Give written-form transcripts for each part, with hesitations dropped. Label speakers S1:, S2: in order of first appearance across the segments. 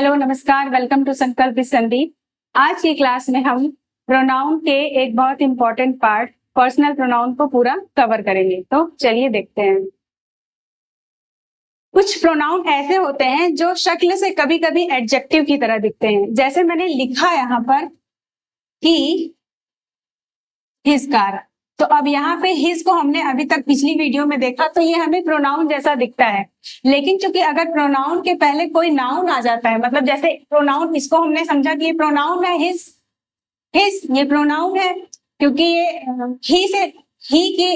S1: Hello नमस्कार, welcome to संकल्प with Sandeep. आज की क्लास में हम प्रोनाउन के एक बहुत इंपॉर्टेंट पार्ट पर्सनल प्रोनाउन को पूरा कवर करेंगे। तो चलिए देखते हैं। कुछ प्रोनाउन ऐसे होते हैं जो शक्ल से कभी कभी एडजेक्टिव की तरह दिखते हैं, जैसे मैंने लिखा यहाँ पर ही, हिज कार। तो अब यहाँ पे हिज को हमने अभी तक पिछली वीडियो में देखा तो ये हमें प्रोनाउन जैसा दिखता है, लेकिन चूंकि अगर प्रोनाउन के पहले कोई नाउन आ जाता है, मतलब जैसे प्रोनाउन, इसको हमने समझा कि ये प्रोनाउन है हिज, ये प्रोनाउन है क्योंकि ये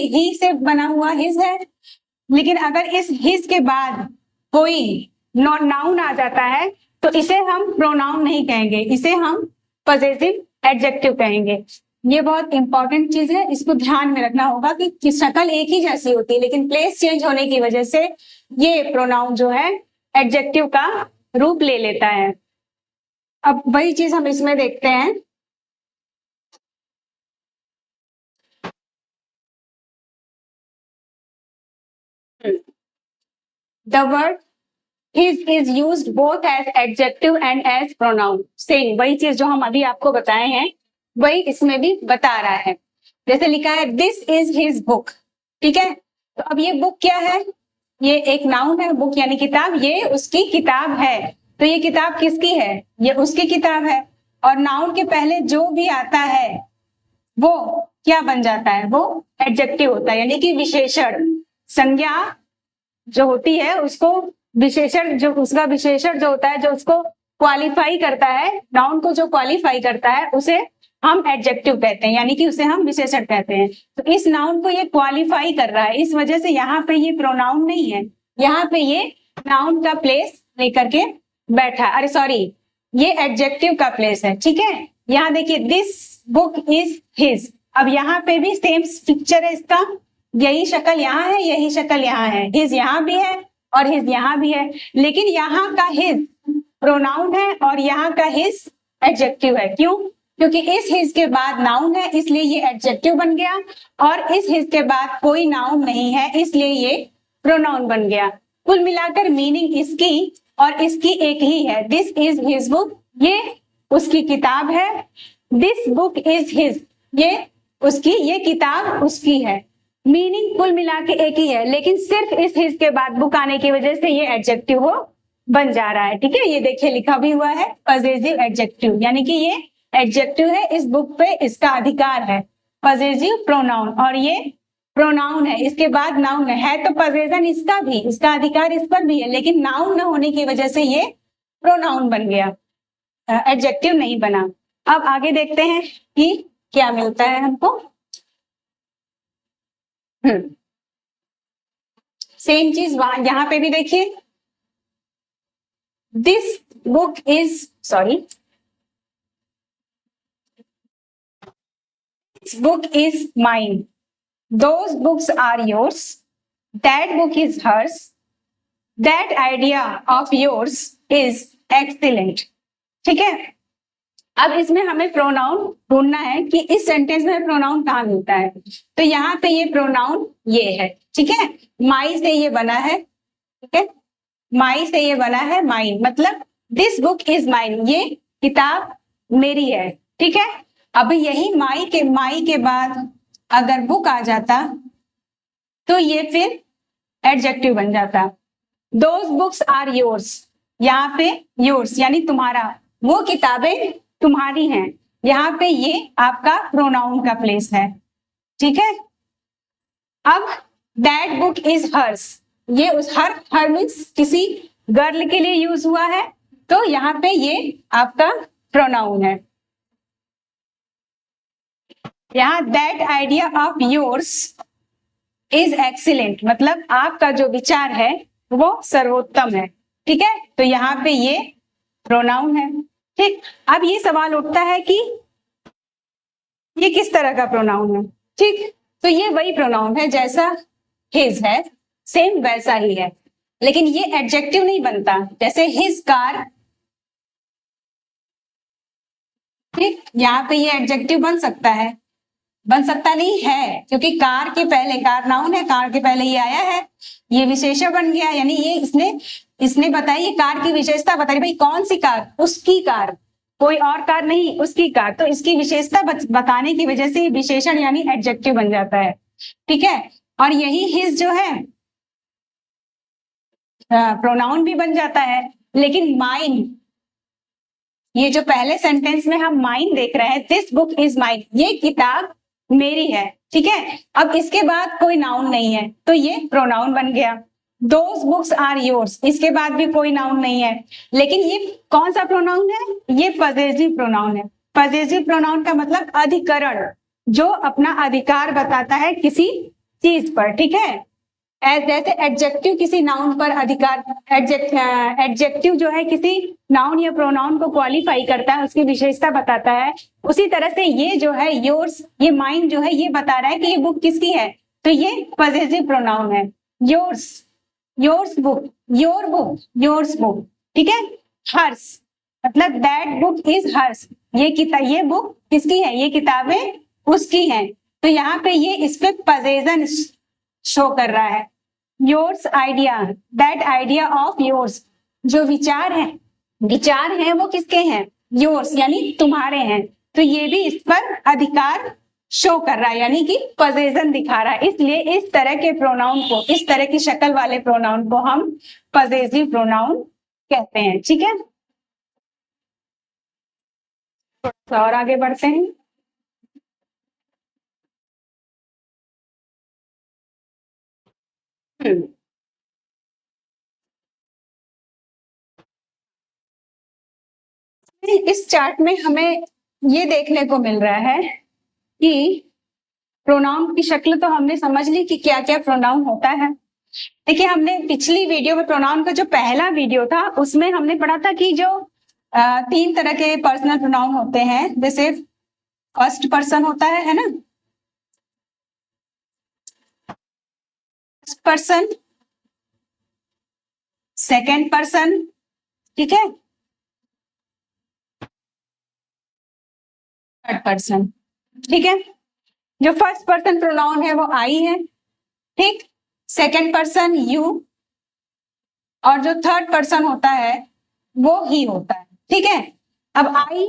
S1: ही से बना हुआ हिज है। लेकिन अगर इस हिज के बाद कोई नाउन आ जाता है तो इसे हम प्रोनाउन नहीं कहेंगे, इसे हम पॉजेसिव एडजेक्टिव कहेंगे। ये बहुत इंपॉर्टेंट चीज है, इसको ध्यान में रखना होगा कि शक्ल एक ही जैसी होती है लेकिन प्लेस चेंज होने की वजह से ये प्रोनाउन जो है एडजेक्टिव का रूप ले लेता है। अब वही चीज हम इसमें देखते हैं। The word his is used both as adjective and as pronoun. Same वही चीज जो हम अभी आपको बताए हैं वही इसमें भी बता रहा है। जैसे लिखा है दिस इज हिज बुक, ठीक है। तो अब ये बुक क्या है? ये एक नाउन है, बुक यानी किताब, ये उसकी किताब है। तो ये किताब किसकी है? ये उसकी किताब है। और नाउन के पहले जो भी आता है वो क्या बन जाता है? वो एडजेक्टिव होता है, यानी कि विशेषण। संज्ञा जो होती है उसको विशेषण, जो उसका विशेषण जो होता है, जो उसको क्वालिफाई करता है, नाउन को जो क्वालिफाई करता है उसे हम एडजेक्टिव कहते हैं, यानी कि उसे हम विशेषण कहते हैं। तो इस नाउन को ये क्वालिफाई कर रहा है, इस वजह से यहाँ पे ये प्रोनाउन नहीं है, यहाँ पे ये नाउन का प्लेस लेकर के बैठा, अरे सॉरी, ये एडजेक्टिव का प्लेस है, ठीक है। यहाँ देखिए दिस बुक इज हिज। अब यहाँ पे भी सेम पिक्चर है इसका, यही शक्ल यहाँ है, यही शक्ल यहाँ है, हिज यहाँ भी है और हिज यहाँ भी है, लेकिन यहाँ का हिज प्रोनाउन है और यहाँ का हिज एडजेक्टिव है। क्यों? क्योंकि इस हिज के बाद नाउन है इसलिए ये एडजेक्टिव बन गया, और इस हिज के बाद कोई नाउन नहीं है इसलिए ये प्रोनाउन बन गया। कुल मिलाकर मीनिंग इसकी और इसकी एक ही है। दिस इज हिज बुक, ये उसकी किताब है। दिस बुक इज हिज, ये उसकी, ये किताब उसकी है। मीनिंग कुल मिला के एक ही है, लेकिन सिर्फ इस हिज के बाद बुक आने की वजह से ये एडजेक्टिव हो बन जा रहा है, ठीक है। ये देखिए लिखा भी हुआ है पॉजेसिव एडजेक्टिव, यानी कि ये एडजेक्टिव है, इस बुक पे इसका अधिकार है, पॉजेसिव प्रोनाउन, और ये प्रोनाउन है, इसके बाद नाउन है तो पॉजेशन इसका भी, इसका अधिकार इस पर भी है, लेकिन नाउन न होने की वजह से ये प्रोनाउन बन गया, एडजेक्टिव नहीं बना। अब आगे देखते हैं कि क्या मिलता है हमको। सेम चीज वहां यहाँ पे भी देखिए, this book is, sorry, this book is mine, those books are yours, that book is hers, that idea of yours is excellent, ठीक है। अब इसमें हमें प्रोनाउन ढूंढना है कि इस सेंटेंस में प्रोनाउन कहाँ मिलता है। तो यहाँ पे ये प्रोनाउन ये है, ठीक है, माई से ये बना है, ठीक है, माई से ये बना है, माइन मतलब दिस बुक इज माइन, ये किताब मेरी है, ठीक है। अब यही माई के बाद अगर बुक आ जाता तो ये फिर एडजेक्टिव बन जाता। दोज बुक्स आर योर्स, यहाँ पे योर्स यानी तुम्हारा, वो किताबें तुम्हारी हैं, यहाँ पे ये आपका प्रोनाउन का प्लेस है, ठीक है। अब दैट बुक इज हर्स, ये उस हर मीन्स किसी गर्ल के लिए यूज हुआ है, तो यहाँ पे ये आपका प्रोनाउन है। यहाँ that idea of yours is excellent, मतलब आपका जो विचार है वो सर्वोत्तम है, ठीक है। तो यहाँ पे ये प्रोनाउन है, ठीक। अब ये सवाल उठता है कि ये किस तरह का प्रोनाउन है, ठीक। तो ये वही प्रोनाउन है जैसा हिज है, सेम वैसा ही है, लेकिन ये एडजेक्टिव नहीं बनता। जैसे हिज कार, ठीक, यहाँ पे ये एडजेक्टिव बन सकता है, बन सकता नहीं है, क्योंकि कार के पहले, कार नाउन है, कार के पहले ये आया है, ये विशेषण बन गया, यानी ये इसने इसने बताई ये कार की विशेषता बता रही, भाई कौन सी कार, उसकी कार, कोई और कार नहीं, उसकी कार। तो इसकी विशेषता बताने की वजह से विशेषण यानी एडजेक्टिव बन जाता है, ठीक है। और यही हिज जो है प्रोनाउन भी बन जाता है। लेकिन माइन, ये जो पहले सेंटेंस में हम माइन देख रहे हैं, दिस बुक इज माइन, ये किताब मेरी है, ठीक है। अब इसके बाद कोई नाउन नहीं है तो ये प्रोनाउन बन गया। दोज बुक्स आर योर्स, इसके बाद भी कोई नाउन नहीं है, लेकिन ये कौन सा प्रोनाउन है, ये पजेसिव प्रोनाउन है। पजेसिव प्रोनाउन का मतलब अधिकरण, जो अपना अधिकार बताता है किसी चीज पर, ठीक है। जैसे एडजेक्टिव किसी नाउन पर अधिकार, एडजेक्टिव जो है किसी नाउन या प्रोनाउन को क्वालिफाई करता है, उसकी विशेषता बताता है। उसी तरह से ये जो है योर्स, ये माइन जो है ये बता रहा है कि ये बुक किसकी है, तो ये पजेसिव प्रोनाउन है। Yours, yours book, your book, yours book, ठीक है। हर्स मतलब दैट बुक इज हर्स, ये किताब, ये बुक किसकी है, ये किताबें उसकी हैं। तो यहाँ पे ये इस पे पजेशन शो कर रहा है। Yours idea, that idea of yours, जो विचार है, विचार हैं वो किसके हैं, योर्स यानी तुम्हारे हैं। तो ये भी इस पर अधिकार शो कर रहा है, यानी कि पजेशन दिखा रहा है। इसलिए इस तरह के प्रोनाउन को, इस तरह की शक्ल वाले प्रोनाउन को हम पजेसिव प्रोनाउन कहते हैं, ठीक है। तो और आगे बढ़ते हैं। इस चार्ट में हमें ये देखने को मिल रहा है कि प्रोनाउन की शक्ल तो हमने समझ ली कि क्या क्या प्रोनाउन होता है। देखिए हमने पिछली वीडियो में, प्रोनाउन का जो पहला वीडियो था उसमें हमने पढ़ा था कि जो 3 तरह के पर्सनल प्रोनाउन होते हैं। जैसे फर्स्ट पर्सन होता है ना, फर्स्ट पर्सन, सेकेंड पर्सन, ठीक है, थर्ड पर्सन, ठीक है। जो फर्स्ट पर्सन प्रोनाउन है वो आई है, ठीक। सेकेंड पर्सन यू, और जो थर्ड पर्सन होता है वो ही होता है, ठीक है। अब आई,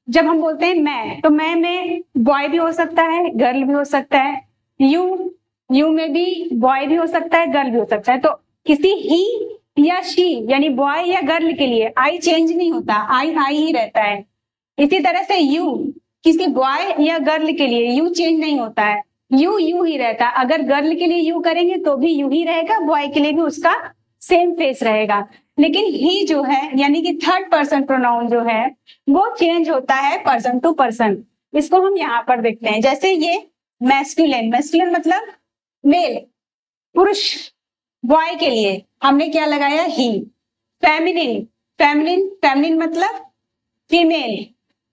S1: जब हम बोलते हैं मैं, तो मैं में बॉय भी हो सकता है, गर्ल भी हो सकता है। यू, यू में भी बॉय भी हो सकता है, गर्ल भी हो सकता है। तो किसी ही या शी यानी बॉय या गर्ल के लिए आई चेंज नहीं होता, आई आई ही रहता है। इसी तरह से यू, किसी बॉय या गर्ल के लिए यू चेंज नहीं होता है, यू यू ही रहता है। अगर गर्ल के लिए यू करेंगे तो भी यू ही रहेगा, बॉय के लिए भी उसका सेम फेस रहेगा। लेकिन ही जो है यानी कि थर्ड पर्सन प्रोनाउन जो है वो चेंज होता है पर्सन टू पर्सन। इसको हम यहाँ पर देखते हैं। जैसे ये मैस्कुलिन, मैस्कुलिन मतलब मेल, पुरुष, बॉय के लिए हमने क्या लगाया, ही। फेमिनिन, फेमिनिन, फेमिनिन मतलब फीमेल,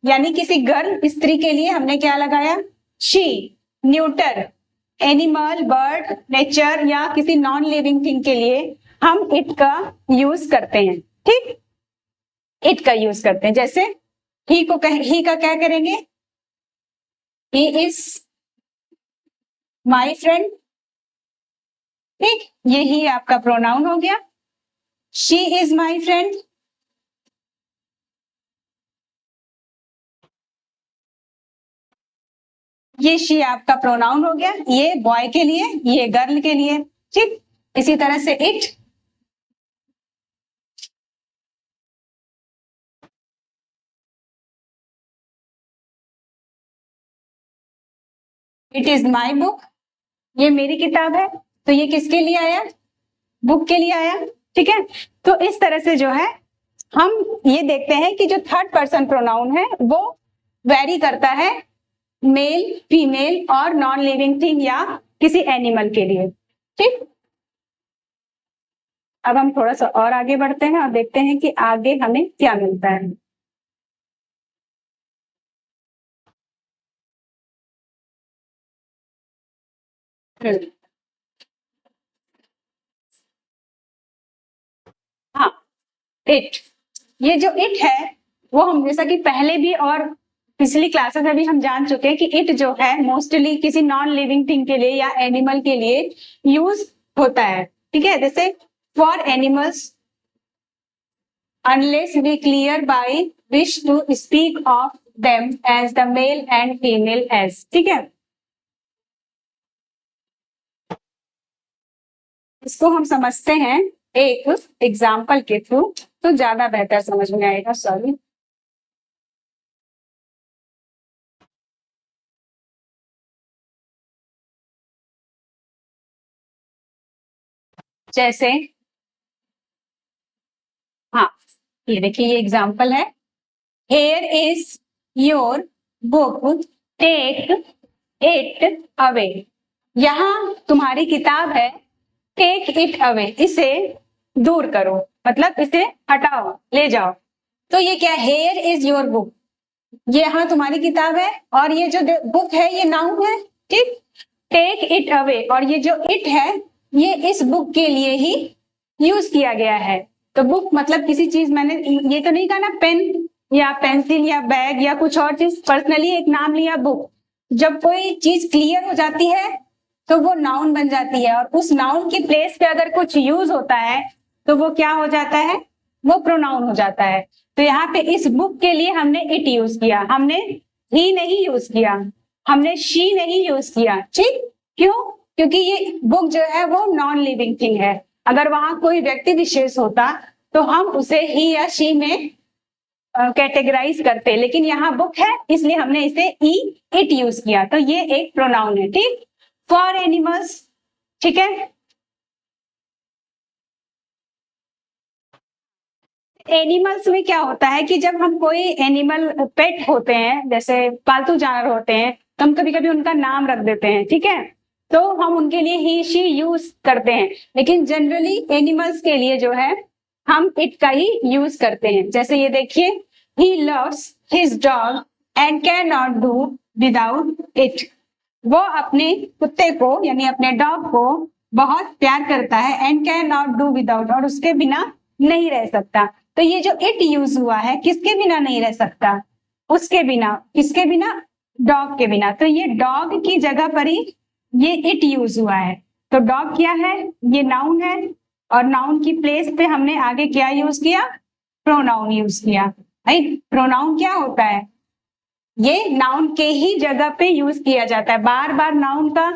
S1: यानी किसी गर्ल, स्त्री के लिए हमने क्या लगाया, she. Neuter, animal, bird, nature या किसी नॉन लिविंग थिंग के लिए हम इट का यूज करते हैं, ठीक। इट का यूज करते हैं। जैसे ही को ही का क्या करेंगे, ही इज माई फ्रेंड, ठीक। ये ही आपका प्रोनाउन हो गया। शी इज माई फ्रेंड, ये शी आपका प्रोनाउन हो गया। ये बॉय के लिए, ये गर्ल के लिए, ठीक। इसी तरह से इट इज माई बुक, ये मेरी किताब है। तो ये किसके लिए आया, बुक के लिए आया, ठीक है। तो इस तरह से जो है हम ये देखते हैं कि जो थर्ड पर्सन प्रोनाउन है वो वेरी करता है मेल, फीमेल और नॉन लिविंग थिंग या किसी एनिमल के लिए, ठीक। अब हम थोड़ा सा और आगे बढ़ते हैं और देखते हैं कि आगे हमें क्या मिलता है। हाँ, इट, ये जो इट है वो हम जैसा कि पहले भी और पिछली क्लासेस में भी हम जान चुके हैं कि इट जो है मोस्टली किसी नॉन लिविंग थिंग के लिए या एनिमल के लिए यूज होता है, ठीक है। जैसे for animals, unless we clear by wish to speak of them as the male and female as. ठीक है, इसको हम समझते हैं एक एग्जाम्पल के थ्रू, तो ज्यादा बेहतर समझ में आएगा. सॉरी, जैसे हाँ, ये देखिए, ये एग्जाम्पल है. Here is your book, take it away. यहाँ तुम्हारी किताब है, take it away, इसे दूर करो, मतलब इसे हटाओ, ले जाओ. तो ये क्या, here is your book, ये यहाँ तुम्हारी किताब है, और ये जो बुक है ये नाउन है. ठीक, टेक इट अवे, और ये जो इट है ये इस बुक के लिए ही यूज किया गया है. तो बुक मतलब किसी चीज, मैंने ये तो नहीं कहा ना पेन या पेंसिल या बैग या कुछ और चीज, पर्सनली एक नाम लिया बुक. जब कोई चीज क्लियर हो जाती है तो वो नाउन बन जाती है, और उस नाउन की प्लेस पे अगर कुछ यूज होता है तो वो क्या हो जाता है, वो प्रोनाउन हो जाता है. तो यहाँ पे इस बुक के लिए हमने इट यूज किया, हमने ही नहीं यूज किया, हमने शी नहीं यूज किया. ठीक, क्यों? क्योंकि ये बुक जो है वो नॉन लिविंग थिंग है. अगर वहां कोई व्यक्ति विशेष होता तो हम उसे ही या शी में कैटेगराइज करते, लेकिन यहाँ बुक है इसलिए हमने इसे इट यूज किया. तो ये एक प्रोनाउन है. ठीक, फॉर एनिमल्स. ठीक है, एनिमल्स में क्या होता है कि जब हम कोई एनिमल पेट होते हैं, जैसे पालतू जानवर होते हैं, तो हम कभी कभी उनका नाम रख देते हैं. ठीक है, तो हम उनके लिए ही शी यूज करते हैं, लेकिन जनरली एनिमल्स के लिए जो है हम इट का ही यूज करते हैं. जैसे ये देखिए, he loves his dog and can not do without it. वो अपने कुत्ते को यानी अपने डॉग को बहुत प्यार करता है, and can not do without, और उसके बिना नहीं रह सकता. तो ये जो इट यूज हुआ है, किसके बिना नहीं रह सकता, उसके बिना. किसके बिना, डॉग के बिना. तो ये डॉग की जगह पर ही ये इट यूज हुआ है. तो डॉग क्या है, ये नाउन है, और नाउन की प्लेस पे हमने आगे क्या यूज किया, प्रोनाउन यूज किया. राइट, प्रोनाउन क्या होता है, ये नाउन के ही जगह पे यूज किया जाता है. बार बार नाउन का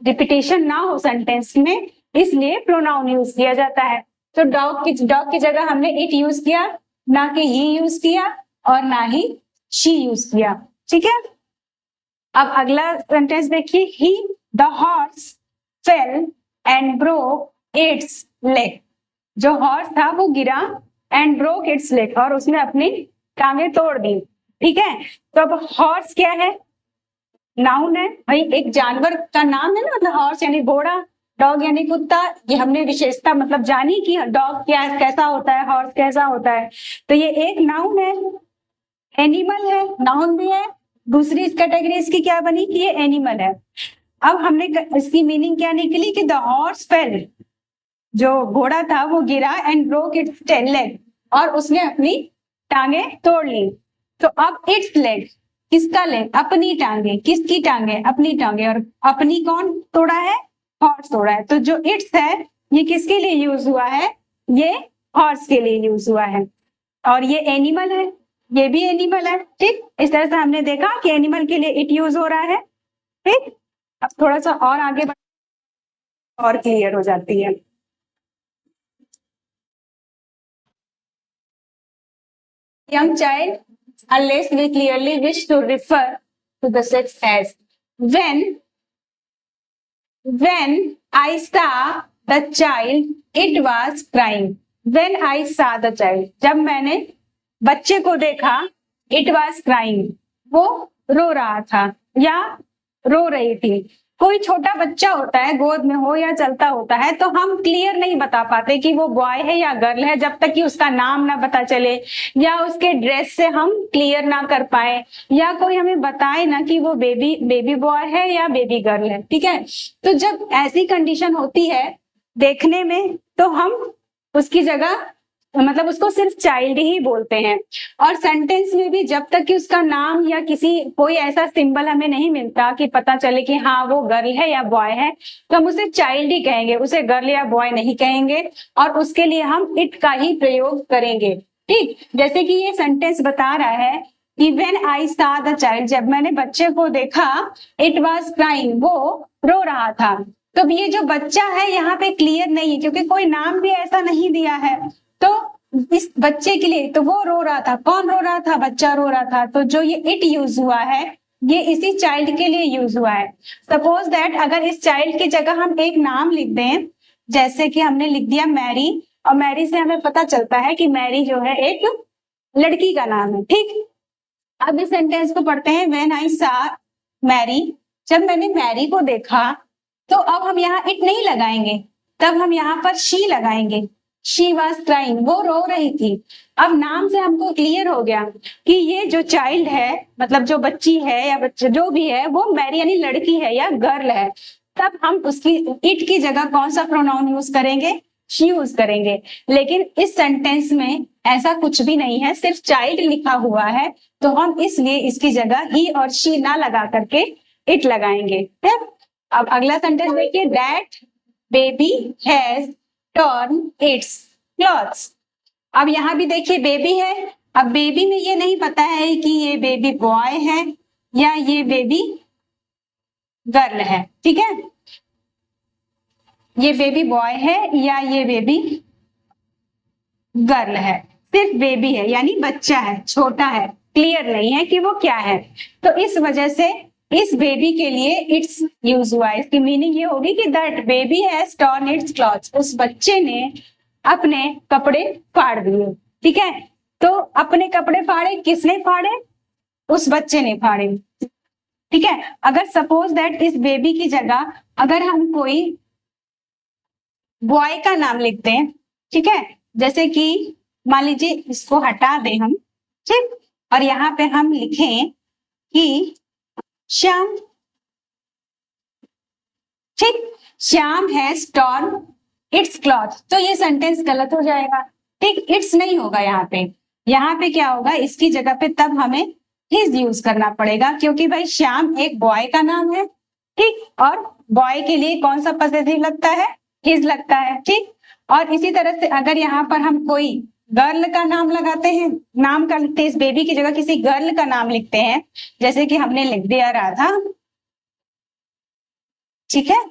S1: रिपीटेशन ना हो सेंटेंस में, इसलिए प्रोनाउन यूज किया जाता है. तो डॉग की जगह हमने इट यूज किया, ना कि ही यूज किया और ना ही शी यूज किया. ठीक है, अब अगला सेंटेंस देखिए, he the horse fell and broke its leg. जो हॉर्स था वो गिरा, एंड ब्रोक इट्स लेग, और उसने अपनी टांगे तोड़ दी. ठीक है, तो अब हॉर्स क्या है, नाउन है भाई, एक जानवर का नाम है ना, मतलब हॉर्स यानी घोड़ा, डॉग यानी कुत्ता. ये हमने विशेषता मतलब जानी कि डॉग क्या कैसा होता है, हॉर्स कैसा होता है. तो ये एक नाउन है, एनिमल है, नाउन भी है. दूसरी इस कैटेगरी इसकी क्या बनी कि ये एनिमल है. अब हमने इसकी मीनिंग क्या निकली कि द हॉर्स फेल, जो घोड़ा था वो गिरा, and broke its tail leg, और उसने अपनी टांगे तोड़ ली. तो अब इट्स लेग, किसका लेग, अपनी टांगे. किसकी टांगे, अपनी टांगे. और अपनी कौन तोड़ा है, हॉर्स तोड़ा है. तो जो इट्स है ये किसके लिए यूज हुआ है, ये हॉर्स के लिए यूज हुआ है. और ये एनिमल है, ये भी एनिमल है. ठीक, इस तरह से हमने देखा कि एनिमल के लिए इट यूज हो रहा है. ठीक, अब थोड़ा सा और आगे और क्लियर हो जाती है. Young child, unless we clearly wish to refer to the sex as. When I saw the child, it was crying. When I saw the child, जब मैंने बच्चे को देखा, it was crying, वो रो रहा था या रो रही थी. कोई छोटा बच्चा होता है, गोद में हो या चलता होता है, तो हम क्लियर नहीं बता पाते कि वो बॉय है या गर्ल है, जब तक कि उसका नाम ना पता चले, या उसके ड्रेस से हम क्लियर ना कर पाए, या कोई हमें बताए ना कि वो बेबी बॉय है या बेबी गर्ल है. ठीक है, तो जब ऐसी कंडीशन होती है देखने में, तो हम उसकी जगह मतलब उसको सिर्फ चाइल्ड ही बोलते हैं। और सेंटेंस में भी जब तक कि उसका नाम या किसी कोई ऐसा सिंबल हमें नहीं मिलता कि पता चले कि हाँ वो गर्ल है या बॉय है, तो हम उसे चाइल्ड ही कहेंगे, उसे गर्ल या बॉय नहीं कहेंगे, और उसके लिए हम इट का ही प्रयोग करेंगे। ठीक, जैसे कि ये सेंटेंस बता रहा है कि व्हेन आई सा द चाइल्ड, जब मैंने बच्चे को देखा, इट वाज क्राइंग, वो रो रहा था। तो ये जो बच्चा है यहाँ पे क्लियर नहीं है क्योंकि कोई नाम भी ऐसा नहीं दिया है। तो इस बच्चे के लिए तो वो रो रहा था, कौन रो रहा था? बच्चा रो रहा था। तो जो ये इट यूज हुआ है ये इसी चाइल्ड के लिए यूज हुआ है। सपोज दैट अगर इस चाइल्ड की जगह हम एक नाम लिख दें, जैसे कि हमने लिख दिया मैरी, और मैरी से हमें पता चलता है कि मैरी जो है एक लड़की का नाम है। ठीक, अब इस सेंटेंस को पढ़ते हैं, व्हेन आई सा मैरी, जब मैंने मैरी को देखा, तो अब हम यहाँ इट नहीं लगाएंगे, तब हम यहाँ पर शी लगाएंगे। शी वॉज क्राइंग, वो रो रही थी। अब नाम से हमको क्लियर हो गया कि ये जो चाइल्ड है, मतलब जो बच्ची है या बच्चा जो भी है, वो मैरी यानी लड़की है या गर्ल है। तब हम उसकी इट की जगह कौन सा प्रोनाउन यूज करेंगे? शी यूज करेंगे। लेकिन इस सेंटेंस में ऐसा कुछ भी नहीं है, सिर्फ चाइल्ड लिखा हुआ है, तो हम इसलिए इसकी जगह ही और शी ना लगा करके इट लगाएंगे। अब अगला सेंटेंस देखिए, that baby has torn it's clothes. अब यहाँ भी देखिए बेबी है, अब बेबी में ये नहीं पता है कि ये बेबी बॉय है या ये बेबी गर्ल है। ठीक है, ये बेबी बॉय है या ये बेबी गर्ल है, सिर्फ बेबी है यानी बच्चा है, छोटा है, क्लियर नहीं है कि वो क्या है। तो इस वजह से इस बेबी के लिए इट्स यूज हुआ है। इसकी मीनिंग ये होगी कि that baby has torn it's clothes, उस बच्चे ने अपने कपड़े फाड़ दिए। ठीक है, तो अपने कपड़े फाड़े, किसने फाड़े? उस बच्चे ने फाड़े। ठीक है, अगर सपोज दैट इस बेबी की जगह अगर हम कोई बॉय का नाम लिखते हैं, ठीक है, जैसे कि मान लीजिए इसको हटा दें हम, ठीक, और यहाँ पे हम लिखें कि श्याम, ठीक, Shyam has torn it's cloth, तो ये सेंटेंस गलत हो जाएगा। ठीक, इट्स नहीं होगा यहाँ पे क्या होगा, इसकी जगह पे तब हमें हिज यूज करना पड़ेगा, क्योंकि भाई श्याम एक बॉय का नाम है। ठीक, और बॉय के लिए कौन सा पॉसेसिव लगता है? हिज लगता है। ठीक, और इसी तरह से अगर यहाँ पर हम कोई गर्ल का नाम लगाते हैं, नाम का लिखते हैं, इस बेबी की जगह किसी गर्ल का नाम लिखते हैं, जैसे कि हमने लिख दिया राधा। ठीक है,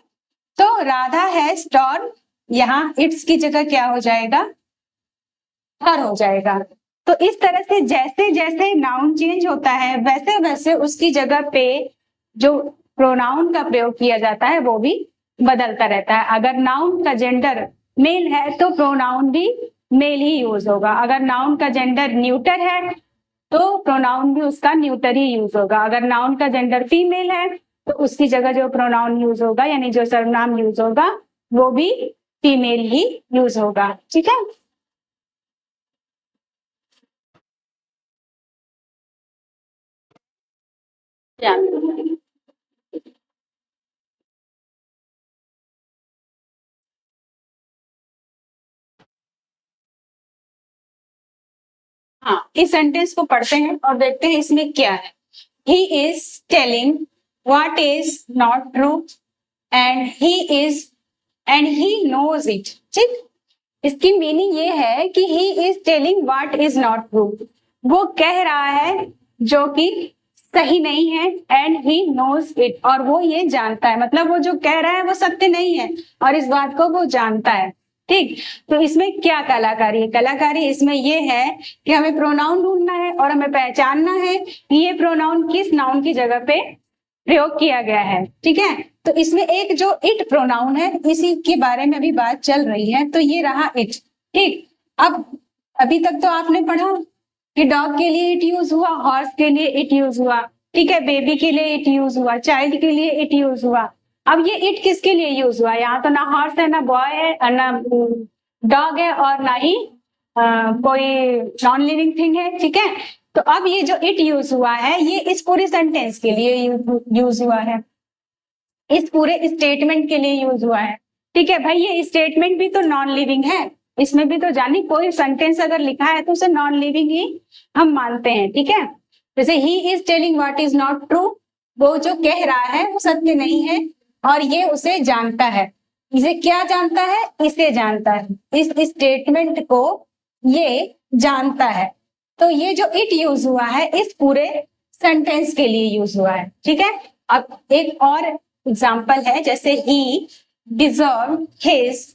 S1: तो राधा हैज टॉर्न, यहाँ इट्स की जगह क्या हो जाएगा? हर हो जाएगा। तो इस तरह से जैसे जैसे नाउन चेंज होता है वैसे वैसे उसकी जगह पे जो प्रोनाउन का प्रयोग किया जाता है वो भी बदलता रहता है। अगर नाउन का जेंडर मेल है तो प्रोनाउन भी मेल ही यूज होगा, अगर नाउन का जेंडर न्यूटर है तो प्रोनाउन भी उसका न्यूटर ही यूज होगा, अगर नाउन का जेंडर फीमेल है तो उसकी जगह जो प्रोनाउन यूज होगा यानी जो सर्वनाम यूज होगा वो भी फीमेल ही यूज होगा। ठीक है, हाँ, इस सेंटेंस को पढ़ते हैं और देखते हैं इसमें क्या है। He is telling what is not true and he knows it। ठीक, इसकी मीनिंग ये है कि he is telling what is not true, वो कह रहा है जो कि सही नहीं है, and he knows it, और वो ये जानता है, मतलब वो जो कह रहा है वो सत्य नहीं है और इस बात को वो जानता है। ठीक, तो इसमें क्या कलाकारी है? कलाकारी इसमें ये है कि हमें प्रोनाउन ढूंढना है और हमें पहचानना है कि ये प्रोनाउन किस नाउन की जगह पे प्रयोग किया गया है। ठीक है, तो इसमें एक जो इट प्रोनाउन है इसी के बारे में अभी बात चल रही है, तो ये रहा इट। ठीक, अब अभी तक तो आपने पढ़ा कि डॉग के लिए इट यूज हुआ, हॉर्स के लिए इट यूज हुआ, ठीक है, बेबी के लिए इट यूज हुआ, चाइल्ड के लिए इट यूज हुआ। अब ये इट किसके लिए यूज हुआ? यहाँ तो ना हॉर्स है, ना बॉय है, और ना डॉग है, और ना ही कोई नॉन लिविंग थिंग है। ठीक है, तो अब ये जो इट यूज हुआ है ये इस पूरे सेंटेंस के लिए यूज हुआ है, इस पूरे स्टेटमेंट के लिए यूज हुआ है। ठीक है भाई, ये स्टेटमेंट भी तो नॉन लिविंग है, इसमें भी तो जानी कोई सेंटेंस अगर लिखा है तो उसे नॉन लिविंग ही हम मानते हैं, ठीक है। जैसे he is telling what is not true, वो जो कह रहा है वो सत्य नहीं है और ये उसे जानता है। इसे क्या जानता है? इसे जानता है, इस स्टेटमेंट को ये जानता है। तो ये जो इट यूज हुआ है इस पूरे सेंटेंस के लिए यूज हुआ है, ठीक है। अब एक और एग्जाम्पल है, जैसे he deserve his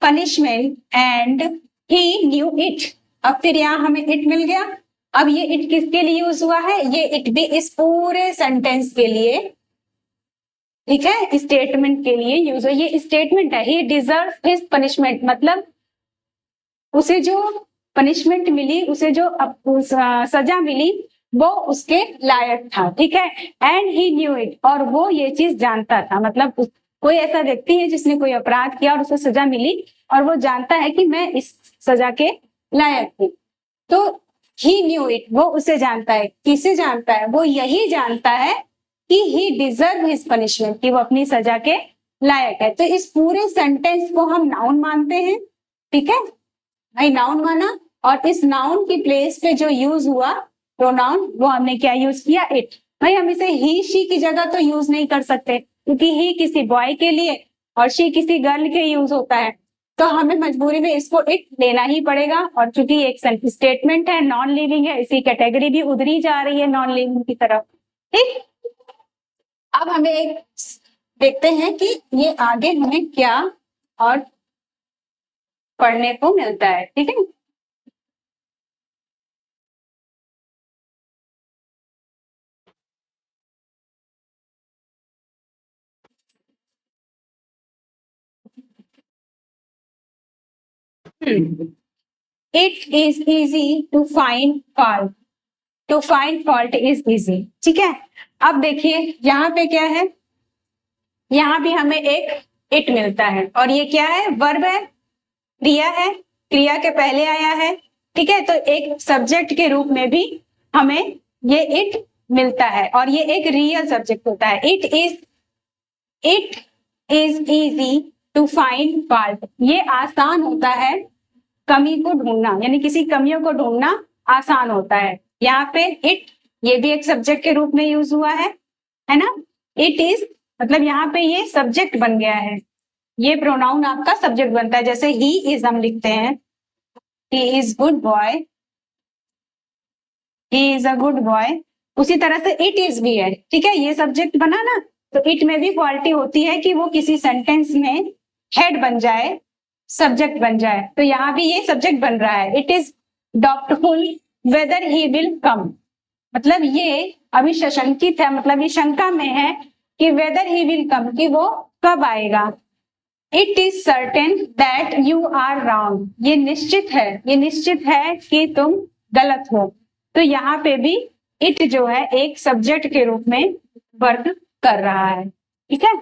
S1: punishment and he knew it. अब फिर यहाँ हमें इट मिल गया। अब ये इट किसके लिए यूज हुआ है? ये इट भी इस पूरे सेंटेंस के लिए, ठीक है, स्टेटमेंट के लिए यूज हो। ये स्टेटमेंट है, ही डिजर्व हिज पनिशमेंट, मतलब उसे जो पनिशमेंट मिली, उसे जो सजा मिली वो उसके लायक था, ठीक है। एंड ही न्यू इट, और वो ये चीज जानता था, मतलब कोई ऐसा व्यक्ति है जिसने कोई अपराध किया और उसे सजा मिली और वो जानता है कि मैं इस सजा के लायक हूँ। तो ही न्यू इट, वो उसे जानता है। किसे जानता है? वो यही जानता है कि ही डिजर्व हिज पनिशमेंट, कि वो अपनी सजा के लायक है। तो इस पूरे सेंटेंस को हम नाउन मानते हैं, ठीक है भाई, नाउन माना। और इस नाउन की प्लेस पे जो यूज हुआ प्रोनाउन, वो हमने क्या यूज किया? इट। भाई हम इसे ही शी की जगह तो यूज नहीं कर सकते, क्योंकि ही किसी बॉय के लिए और शी किसी गर्ल के यूज होता है, तो हमें मजबूरी में इसको इट लेना ही पड़ेगा। और चूंकि एक स्टेटमेंट है, नॉन लिविंग है, इसी कैटेगरी भी उधरी जा रही है नॉन लिविंग की तरफ, ठीक। अब हमें एक देखते हैं कि ये आगे हमें क्या और पढ़ने को मिलता है, ठीक है। It is easy to find fault, to find fault is easy, ठीक है। अब देखिए यहाँ पे क्या है, यहाँ भी हमें एक इट मिलता है और ये क्या है? वर्ब है, क्रिया है, क्रिया के पहले आया है, ठीक है। तो एक सब्जेक्ट के रूप में भी हमें ये इट मिलता है और ये एक रियल सब्जेक्ट होता है। It is easy to find fault, ये आसान होता है कमी को ढूंढना, यानी किसी कमियों को ढूंढना आसान होता है। यहाँ पे इट, ये भी एक सब्जेक्ट के रूप में यूज हुआ है ना। इट इज मतलब यहाँ पे ये सब्जेक्ट बन गया है, ये प्रोनाउन आपका सब्जेक्ट बनता है। जैसे ही इज हम लिखते हैं, he is good boy, he is a good boy, उसी तरह से इट इज भी है, ठीक है। ये सब्जेक्ट बना ना, तो इट में भी क्वालिटी होती है कि वो किसी सेंटेंस में हेड बन जाए, सब्जेक्ट बन जाए। तो यहाँ भी ये सब्जेक्ट बन रहा है। It is doubtful whether he will come, मतलब ये अभी सशंकित है, मतलब ये शंका में है कि वेदर ही विल कम, कि वो कब आएगा। It is certain that you are wrong, ये निश्चित है, ये निश्चित है कि तुम गलत हो। तो यहाँ पे भी इट जो है एक सब्जेक्ट के रूप में वर्क कर रहा है, ठीक है।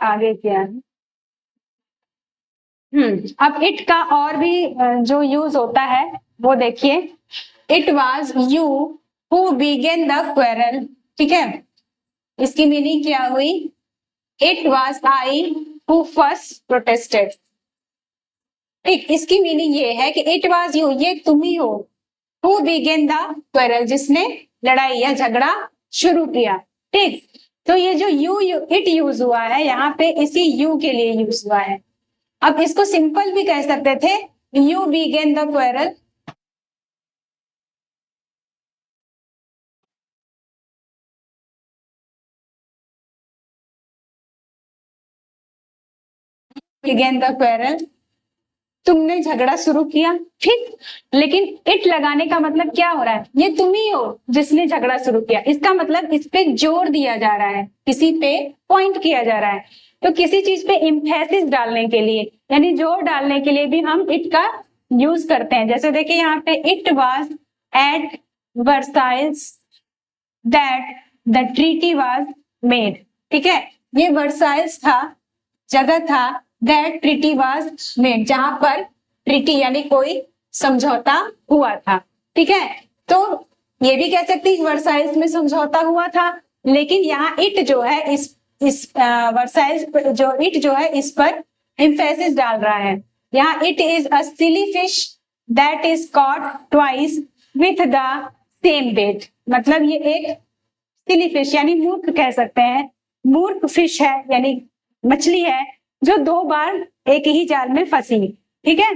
S1: आगे क्या है? अब इट का और भी जो यूज होता है वो देखिए। It was you who began the quarrel, ठीक है। इसकी मीनिंग क्या हुई? It was I who first protested, ठीक। इसकी मीनिंग ये है कि इट वॉज यू, ये तुम ही हो, हु बिगेन द क्वेरल, जिसने लड़ाई या झगड़ा शुरू किया, ठीक। तो ये जो यू इट यूज हुआ है यहाँ पे, इसी यू के लिए यूज हुआ है। अब इसको सिंपल भी कह सकते थे, you began the quarrel, began the quarrel, तुमने झगड़ा शुरू किया, ठीक। लेकिन इट लगाने का मतलब क्या हो रहा है? ये तुम ही हो जिसने झगड़ा शुरू किया। इसका मतलब इस पे जोर दिया जा रहा है, किसी पे पॉइंट किया जा रहा है। तो किसी चीज पे इम्फेसिस डालने के लिए, यानी जोर डालने के लिए भी हम इट का यूज करते हैं। जैसे देखिए यहाँ पे, it was at Versailles that the treaty was made, ठीक है। ये वर्साइल्स था, जगह था, दैट ट्रीटी वाज मेड, जहां पर ट्रीटी यानी कोई समझौता हुआ था, ठीक है। तो ये भी कह सकती वर्साइल्स में समझौता हुआ था, लेकिन यहाँ इट जो है इस वर्साइल्स जो इट जो है इस पर एम्फेसिस डाल रहा है। यहाँ it is a silly fish that is caught twice with the same bait, मतलब ये एक सिली फिश यानी मूर्ख कह सकते हैं, मूर्ख फिश है यानी मछली है जो 2 बार एक ही जाल में फंसी। ठीक है,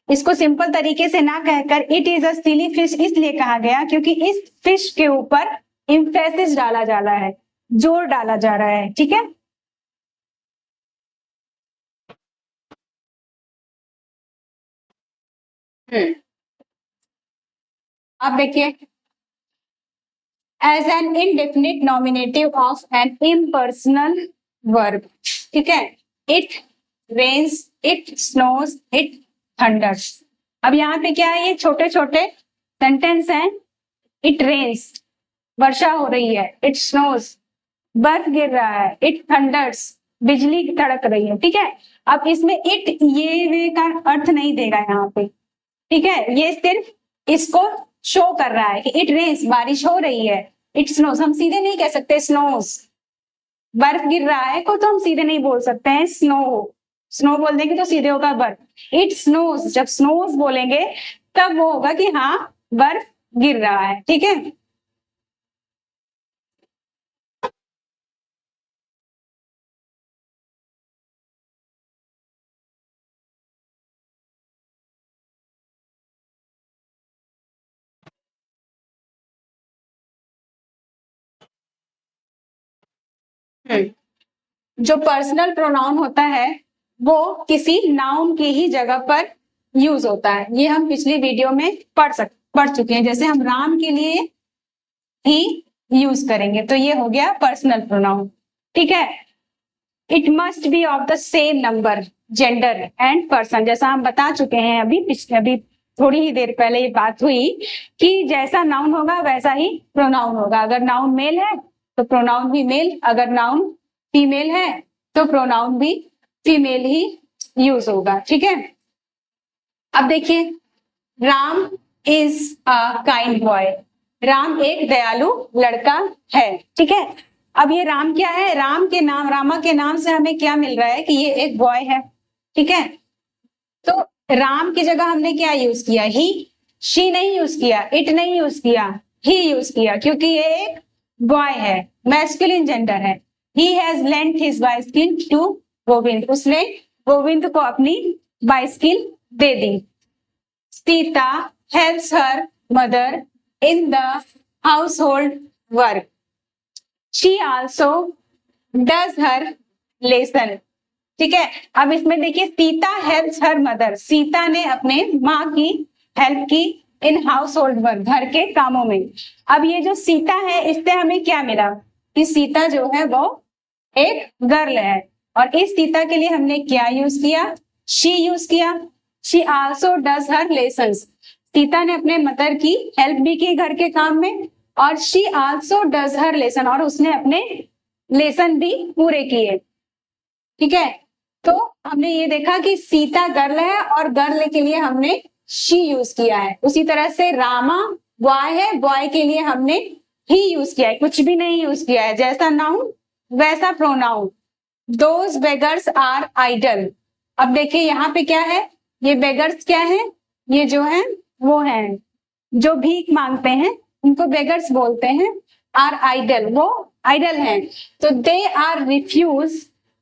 S1: इसको सिंपल तरीके से ना कहकर it is a silly fish इसलिए कहा गया क्योंकि इस फिश के ऊपर एम्फेसिस डाला जा रहा है, जोर डाला जा रहा है। ठीक है, अब देखिए, as an indefinite nominative of an impersonal verb. ठीक है, it rains, it snows, it thunders. अब यहाँ पे क्या है, ये छोटे छोटे सेंटेंस हैं। इट रेन्स, वर्षा हो रही है। इट स्नोज, बर्फ गिर रहा है। इट थंडर्स, बिजली तड़क रही है। ठीक है, अब इसमें इट ये वे का अर्थ नहीं देगा यहाँ पे। ठीक है, ये सिर्फ इसको शो कर रहा है कि इट रेन्स, बारिश हो रही है। इट स्नोज, हम सीधे नहीं कह सकते स्नोज, बर्फ गिर रहा है को तो हम सीधे नहीं बोल सकते हैं स्नो, स्नो बोल देंगे तो सीधे होगा बर्फ। इट स्नोज, जब स्नोज बोलेंगे तब वो होगा कि हाँ बर्फ गिर रहा है। ठीक है, जो पर्सनल प्रोनाउन होता है वो किसी नाउन की ही जगह पर यूज होता है। ये हम पिछली वीडियो में पढ़ चुके हैं। जैसे हम राम के लिए ही यूज करेंगे तो ये हो गया पर्सनल प्रोनाउन। ठीक है, it must be of the same number, gender and person. जैसा हम बता चुके हैं अभी थोड़ी ही देर पहले ये बात हुई कि जैसा नाउन होगा वैसा ही प्रोनाउन होगा। अगर नाउन मेल है तो प्रोनाउन भी मेल, अगर नाउन फीमेल है तो प्रोनाउन भी फीमेल ही यूज होगा। ठीक है, अब देखिए, Ram is a kind boy. Ram एक दयालु लड़का है। ठीक है, अब ये राम क्या है, राम के नाम, रामा के नाम से हमें क्या मिल रहा है कि ये एक बॉय है। ठीक है, तो राम की जगह हमने क्या यूज किया, ही। शी नहीं यूज किया, इट नहीं यूज किया, ही यूज किया, क्योंकि ये एक बॉय है, मैस्कुलिन जेंडर है। He has lent his bicycle to Govind, उसने गोविंद को अपनी बाइसिकल दे दी। Sita helps her mother in the house hold work. She also does her lesson. ठीक है, अब इसमें देखिए, Sita helps her mother, Sita ने अपने माँ की हेल्प की इन हाउस होल्ड वर्क, घर के कामों में। अब ये जो सीता है इससे हमें क्या मिला कि सीता जो है वो एक गर्ल है, और इस सीता के लिए हमने क्या यूज किया, शी यूज किया। She also does her lessons, Sita ने अपने मदर की हेल्प भी की घर के काम में, और she also does her lesson, और उसने अपने लेसन भी पूरे किए। ठीक है, तो हमने ये देखा कि सीता गर्ल है और गर्ल के लिए हमने शी यूज किया है। उसी तरह से रामा बॉय है, बॉय के लिए हमने ही यूज किया है, कुछ भी नहीं यूज किया है। जैसा नाउन वैसा pronoun. Those beggars are idle. अब देखिए यहाँ पे क्या है, ये बेगर्स क्या है, ये जो है वो है जो भीख मांगते हैं, उनको बेगर्स बोलते हैं। आर आइडल, वो आइडल हैं, तो they are refuse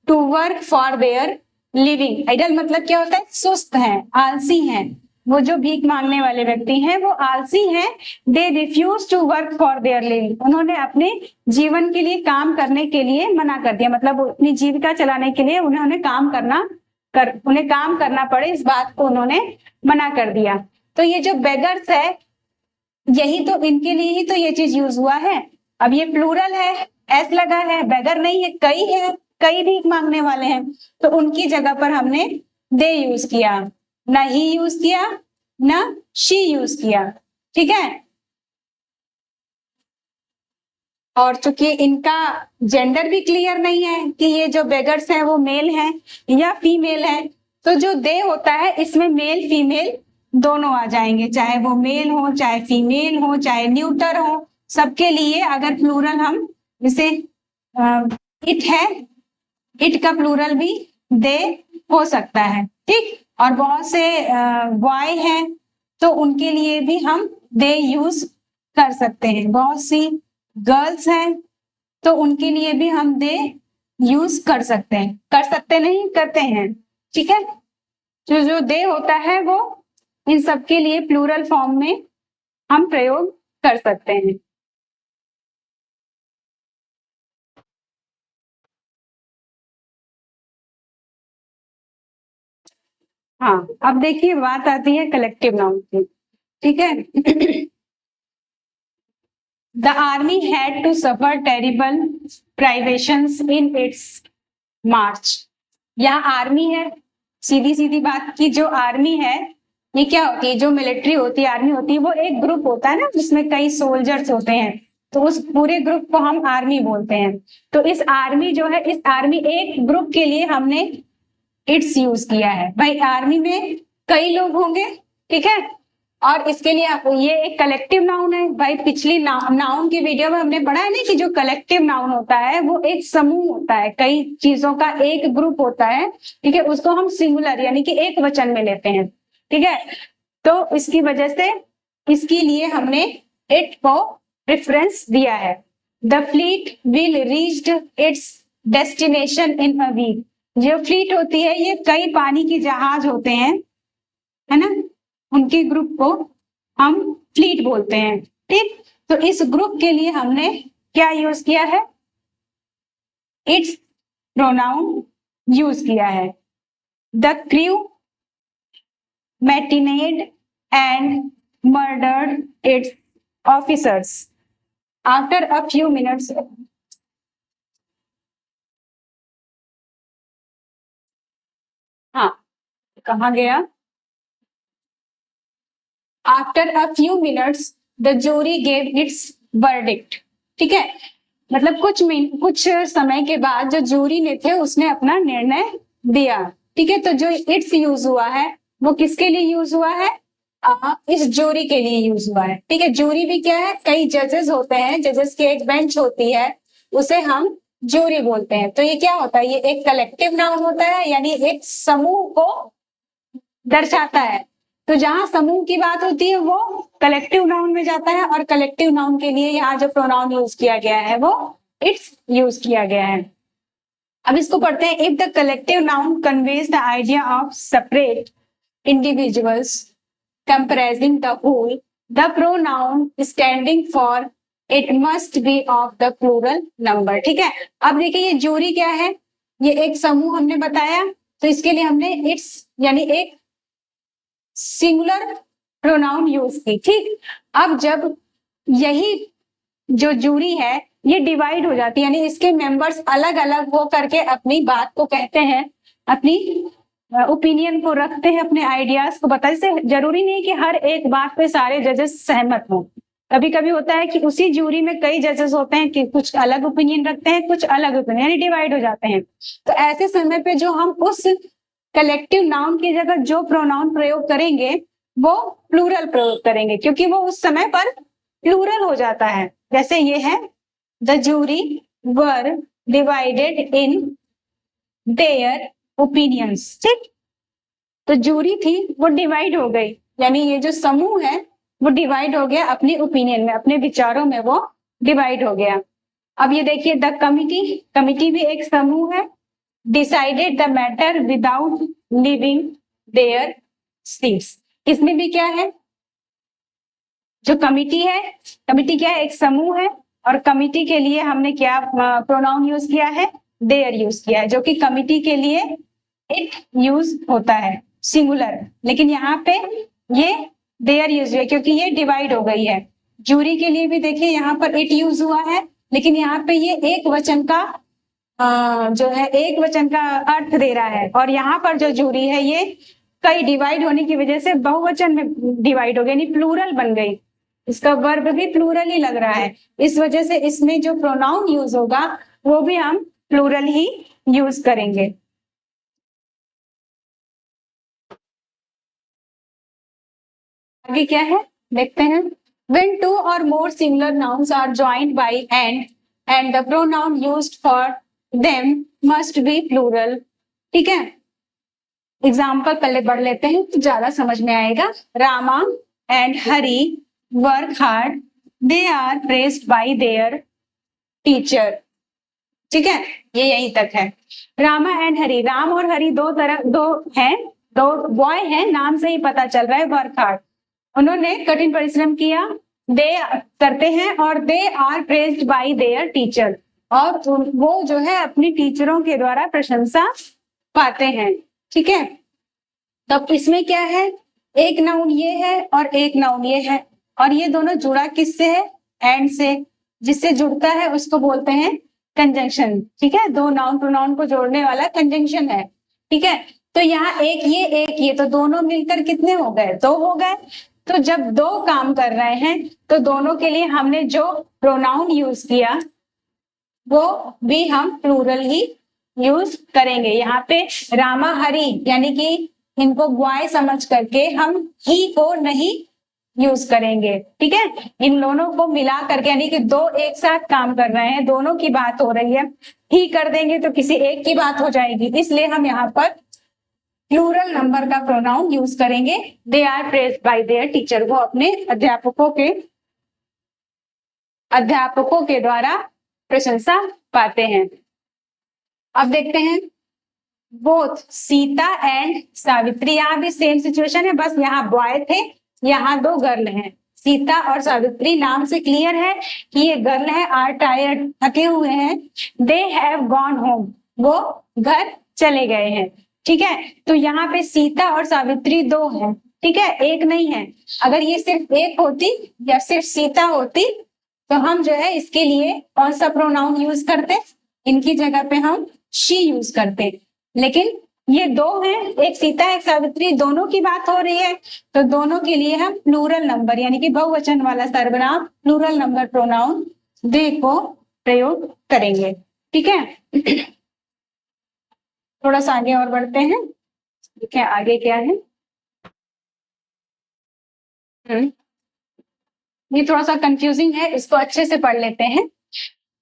S1: to work for their living. Idle मतलब क्या होता है, सुस्त हैं, आलसी हैं। वो जो भीख मांगने वाले व्यक्ति हैं वो आलसी हैं। They refuse to work for their living, उन्होंने अपने जीवन के लिए काम करने के लिए मना कर दिया, मतलब अपनी जीविका चलाने के लिए उन्हें काम करना पड़े, इस बात को उन्होंने मना कर दिया। तो ये जो बेगर्स है, यही तो इनके लिए ही तो ये चीज यूज हुआ है। अब ये प्लूरल है, एस लगा है, बेगर नहीं है, कई है, कई भीख मांगने वाले हैं, तो उनकी जगह पर हमने दे यूज किया, ना ही यूज किया, ना शी यूज किया। ठीक है, और चूंकि इनका जेंडर भी क्लियर नहीं है कि ये जो बेगर्स हैं वो मेल हैं या फीमेल हैं, तो जो दे होता है इसमें मेल फीमेल दोनों आ जाएंगे, चाहे वो मेल हो चाहे फीमेल हो चाहे न्यूटर हो, सबके लिए अगर प्लूरल हम जैसे इट है, इट का प्लूरल भी दे हो सकता है, ठीक। और बहुत से बॉय हैं तो उनके लिए भी हम दे यूज कर सकते हैं, बहुत सी गर्ल्स हैं तो उनके लिए भी हम दे यूज कर सकते हैं, कर सकते नहीं करते हैं, ठीक है। जो जो दे होता है वो इन सबके लिए प्लूरल फॉर्म में हम प्रयोग कर सकते हैं। हाँ, अब देखिए बात आती है कलेक्टिव नाउन की, ठीक है। The army had to suffer terrible privations in its march. यहाँ आर्मी है, सीधी सीधी बात की जो आर्मी है ये क्या होती है, जो मिलिट्री होती है आर्मी होती है, वो एक ग्रुप होता है ना जिसमें कई सोल्जर्स होते हैं, तो उस पूरे ग्रुप को हम आर्मी बोलते हैं। तो इस आर्मी जो है, इस आर्मी एक ग्रुप के लिए हमने इट्स यूज किया है। भाई आर्मी में कई लोग होंगे, ठीक है, और इसके लिए ये एक कलेक्टिव नाउन है। भाई पिछली नाउन की वीडियो में हमने पढ़ा है ना कि जो कलेक्टिव नाउन होता है वो एक समूह होता है, कई चीजों का एक ग्रुप होता है, ठीक है, उसको हम सिंगुलर यानी कि एक वचन में लेते हैं, ठीक है। तो इसकी वजह से इसके लिए हमने इट को रेफरेंस दिया है। The fleet will reached its destination in a week. जो फ्लीट होती है ये कई पानी के जहाज होते हैं, है ना, उनके ग्रुप को हम फ्लीट बोलते हैं, ठीक। तो इस ग्रुप के लिए हमने क्या यूज किया है, इट्स प्रोनाउन यूज किया है। The crew mutinied and murdered its officers after a few minutes. हाँ, कहा गया, after a few minutes the jury gave its verdict, ठीक है, मतलब कुछ समय के बाद जो जूरी ने थे उसने अपना निर्णय दिया, ठीक है। तो जो इट्स यूज हुआ है वो किसके लिए यूज हुआ है, इस जूरी के लिए यूज हुआ है, ठीक है। जूरी भी क्या है, कई जजेस होते हैं, जजेस की एक बेंच होती है, उसे हम जूरी बोलते हैं। तो ये क्या होता है, ये एक कलेक्टिव नाउन होता है, यानी एक समूह को दर्शाता है। तो जहां समूह की बात होती है वो कलेक्टिव नाउन में जाता है, और कलेक्टिव नाउन के लिए यहाँ जो प्रोनाउन यूज किया गया है वो इट्स यूज किया गया है। अब इसको पढ़ते हैं। If the collective noun conveys the idea of separate individuals comprising the whole, the pronoun standing for it must be of the plural number, ठीक है। अब देखिए ये जूरी क्या है, ये एक समूह हमने बताया, तो इसके लिए हमने इट्स यानी एक सिंगुलर प्रोनाउन यूज की, ठीक। अब जब यही जो जूरी है ये डिवाइड हो जाती है, यानी इसके मेंबर्स अलग अलग हो करके अपनी बात को कहते हैं, अपनी ओपिनियन को रखते हैं, अपने आइडियाज को बताते। से जरूरी नहीं कि हर एक बात पे सारे जजेस सहमत हों, कभी कभी होता है कि उसी जूरी में कई जजेस होते हैं कि कुछ अलग ओपिनियन रखते हैं, कुछ अलग ओपिनियन, यानी डिवाइड हो जाते हैं। तो ऐसे समय पे जो हम उस कलेक्टिव नाउन की जगह जो प्रोनाउन प्रयोग करेंगे वो प्लूरल प्रयोग करेंगे, क्योंकि वो उस समय पर प्लूरल हो जाता है। जैसे ये है, the jury were divided in their opinions, ठीक। तो जूरी थी वो डिवाइड हो गई, यानी ये जो समूह है वो डिवाइड हो गया अपने ओपिनियन में, अपने विचारों में वो डिवाइड हो गया। अब ये देखिए, द कमिटी, कमिटी भी एक समूह है, decided the matter without leaving there seats. इसमें भी क्या है, जो कमिटी है, कमिटी क्या है, एक समूह है, और कमिटी के लिए हमने क्या प्रोनाउन यूज किया है, देयर यूज किया है, जो कि कमिटी के लिए इट यूज होता है सिंगुलर, लेकिन यहाँ पे ये देयर यूज हुआ क्योंकि ये डिवाइड हो गई है। जूरी के लिए भी देखिए यहाँ पर इट यूज हुआ है, लेकिन यहाँ पे ये एक वचन का जो है एक वचन का अर्थ दे रहा है, और यहाँ पर जो जूरी है ये कई डिवाइड होने की वजह से बहुवचन में डिवाइड हो गई, यानी प्लूरल बन गई, इसका वर्ब भी प्लूरल ही लग रहा है। इस वजह से इसमें जो प्रोनाउन यूज होगा वो भी हम प्लूरल ही यूज करेंगे। आगे क्या है देखते हैं। When two or more singular nouns are joined by and the pronoun used for them must be plural। ठीक है, एग्जाम्पल पहले पढ़ लेते हैं तो ज्यादा समझ में आएगा। Rama and Hari work hard, they are praised by their teacher. ठीक है, ये यहीं तक है। रामा एंड हरी, राम और हरी दो हैं, दो बॉय हैं, नाम से ही पता चल रहा है। वर्क हार्ड, उन्होंने कठिन परिश्रम किया। दे करते हैं और they are praised by their teacher, और वो जो है अपनी टीचरों के द्वारा प्रशंसा पाते हैं। ठीक है, तब इसमें क्या है, एक नाउन ये है और एक नाउन ये है, और ये दोनों जुड़ा किससे है, एंड से। जिससे जुड़ता है उसको बोलते हैं कंजंक्शन। ठीक है, दो नाउन प्रोनाउन को जोड़ने वाला कंजंक्शन है। ठीक है, तो यहाँ एक ये तो दोनों मिलकर कितने हो गए, दो हो गए। तो जब दो काम कर रहे हैं तो दोनों के लिए हमने जो प्रोनाउन यूज किया वो भी हम प्लूरल ही यूज करेंगे। यहाँ पे रामा हरी यानी कि इनको बॉय समझ करके हम ही को नहीं यूज करेंगे। ठीक है, इन दोनों को मिला करके यानी कि दो एक साथ काम कर रहे हैं, दोनों की बात हो रही है, ही कर देंगे तो किसी एक की बात हो जाएगी, इसलिए हम यहाँ पर प्लूरल नंबर का प्रोनाउन यूज करेंगे। They are praised by their teacher, वो अपने अध्यापकों के द्वारा प्रशंसा पाते हैं। अब देखते हैं बोथ सीता एंड सावित्री, यहाँ भी सेम सिचुएशन है, बस यहाँ बॉय थे, यहाँ दो गर्ल हैं। सीता और सावित्री, नाम से क्लियर है कि ये गर्ल है, आर टायर्ड, थके हुए हैं। दे हैव गॉन होम, वो घर चले गए हैं। ठीक है, तो यहाँ पे सीता और सावित्री दो हैं। ठीक है, एक नहीं है। अगर ये सिर्फ एक होती या सिर्फ सीता होती तो हम जो है इसके लिए कौन सा प्रोनाउन यूज करते, इनकी जगह पे हम शी यूज करते। लेकिन ये दो हैं, एक सीता एक सावित्री, दोनों की बात हो रही है, तो दोनों के लिए हम प्लूरल नंबर यानी कि बहुवचन वाला सर्वनाम प्लूरल नंबर प्रोनाउन दे को प्रयोग करेंगे। ठीक है, थोड़ा सा आगे और बढ़ते हैं। ठीक है, आगे क्या है, ये थोड़ा सा कंफ्यूजिंग है, इसको अच्छे से पढ़ लेते हैं।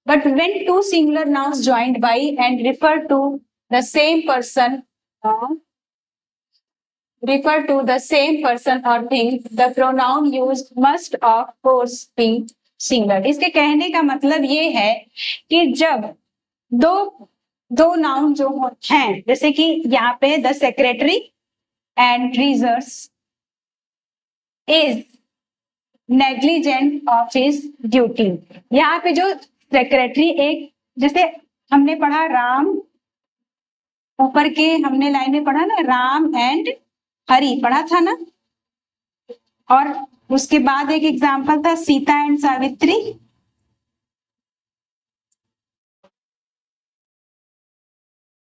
S1: But when two singular nouns joined by and refer to the same person or thing, the pronoun used must of course be singular। इसके कहने का मतलब ये है कि जब दो नाउन जो हैं, जैसे कि यहाँ पे the secretary and treasures is negligent of his duty. यहाँ पे जो सेक्रेटरी, एक जैसे हमने पढ़ा राम, ऊपर के हमने लाइन में पढ़ा ना, राम एंड हरी पढ़ा था ना, और उसके बाद एक एग्जाम्पल था सीता एंड सावित्री।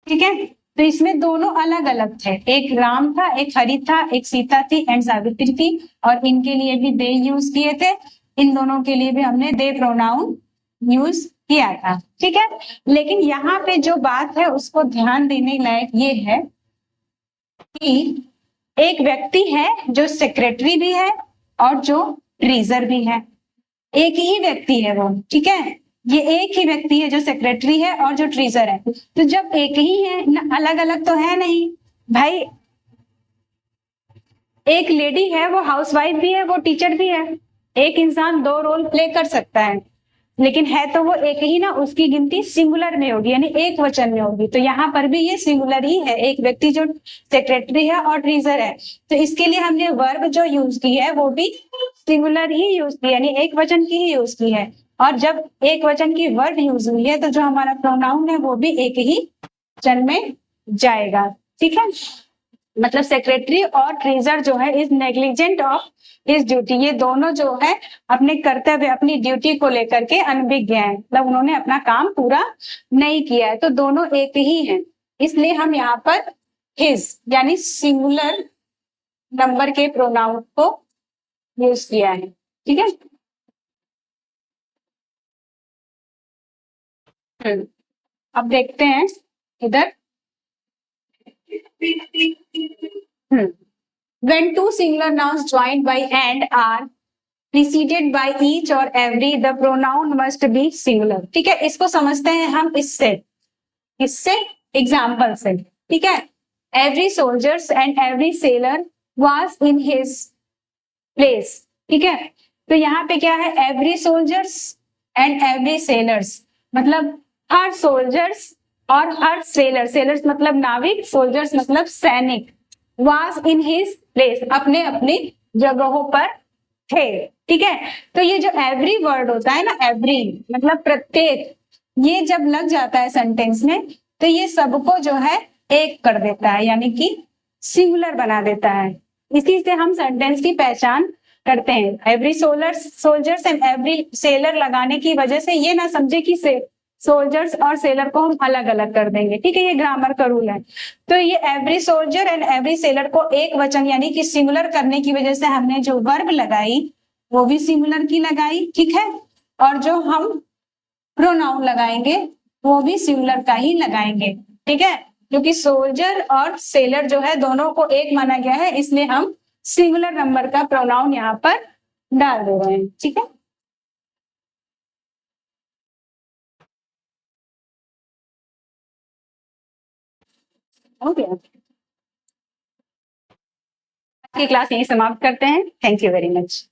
S1: ठीक है, तो इसमें दोनों अलग अलग थे, एक राम था, एक हरी था, एक सीता थी एंड सावित्री थी, और इनके लिए भी दे यूज किए थे। इन दोनों के लिए भी हमने दे प्रोनाउन यूज किया था। ठीक है, लेकिन यहाँ पे जो बात है उसको ध्यान देने लायक ये है कि एक व्यक्ति है जो सेक्रेटरी भी है और जो ट्रेजर भी है, एक ही व्यक्ति है वो। ठीक है, ये एक ही व्यक्ति है जो सेक्रेटरी है और जो ट्रेजर है। तो जब एक ही है, अलग अलग तो है नहीं भाई, एक लेडी है वो हाउसवाइफ भी है, वो टीचर भी है। एक इंसान दो रोल प्ले कर सकता है, लेकिन है तो वो एक ही ना, उसकी गिनती सिंगुलर में होगी यानी एक वचन में होगी। तो यहाँ पर भी ये सिंगुलर ही है, एक व्यक्ति जो सेक्रेटरी है और ट्रेजर है। तो इसके लिए हमने वर्ब जो यूज की है वो भी सिंगुलर ही यूज की, यानी एक वचन की ही यूज की है। और जब एक वचन की वर्ब यूज हुई है तो जो हमारा प्रोनाउन है वो भी एक ही वचन में जाएगा। ठीक है, मतलब सेक्रेटरी और ट्रेजर जो है is negligent of his duty, ये दोनों जो है अपने कर्तव्य, अपनी ड्यूटी को लेकर के अनभिज्ञ हैं, मतलब उन्होंने अपना काम पूरा नहीं किया है। तो दोनों एक ही हैं, इसलिए हम यहाँ पर हिज यानी सिंगुलर नंबर के प्रोनाउन को यूज किया है। ठीक है, अब देखते हैं इधर। When two singular nouns joined by and are preceded by each or every, the pronoun must be singular. ठीक है, इसको समझते हैं हम इससे एग्जाम्पल से. ठीक है, every soldiers and every sailor was in his place. ठीक है, तो यहाँ पे क्या है, every soldiers and every sailors मतलब हर soldiers और हर sailors मतलब नाविक, soldiers मतलब सैनिक, was in his place अपने अपनी जगहों पर थे. ठीक है, तो ये जो एवरी वर्ड होता है ना, एवरी मतलब प्रत्येक, ये जब लग जाता है सेंटेंस में तो ये सबको जो है एक कर देता है, यानी कि सिंगुलर बना देता है. इसी से हम सेंटेंस की पहचान करते हैं. Every soldiers and every seller लगाने की वजह से ये ना समझे कि सोल्जर्स और सेलर को हम अलग अलग कर देंगे. ठीक है, ये ग्रामर का रूल है. तो ये every soldier and every seller को एक वचन यानी कि सिंगुलर करने की वजह से हमने जो वर्ब लगाई वो भी सिंगुलर की लगाई. ठीक है, और जो हम प्रोनाउन लगाएंगे वो भी सिंगुलर का ही लगाएंगे. ठीक है, क्योंकि सोल्जर और सेलर जो है दोनों को एक माना गया है, इसलिए हम सिंगुलर नंबर का प्रोनाउन यहाँ पर डाल दे रहे हैं. ठीक है, हो गया. आज की क्लास यही समाप्त करते हैं. Thank you very much.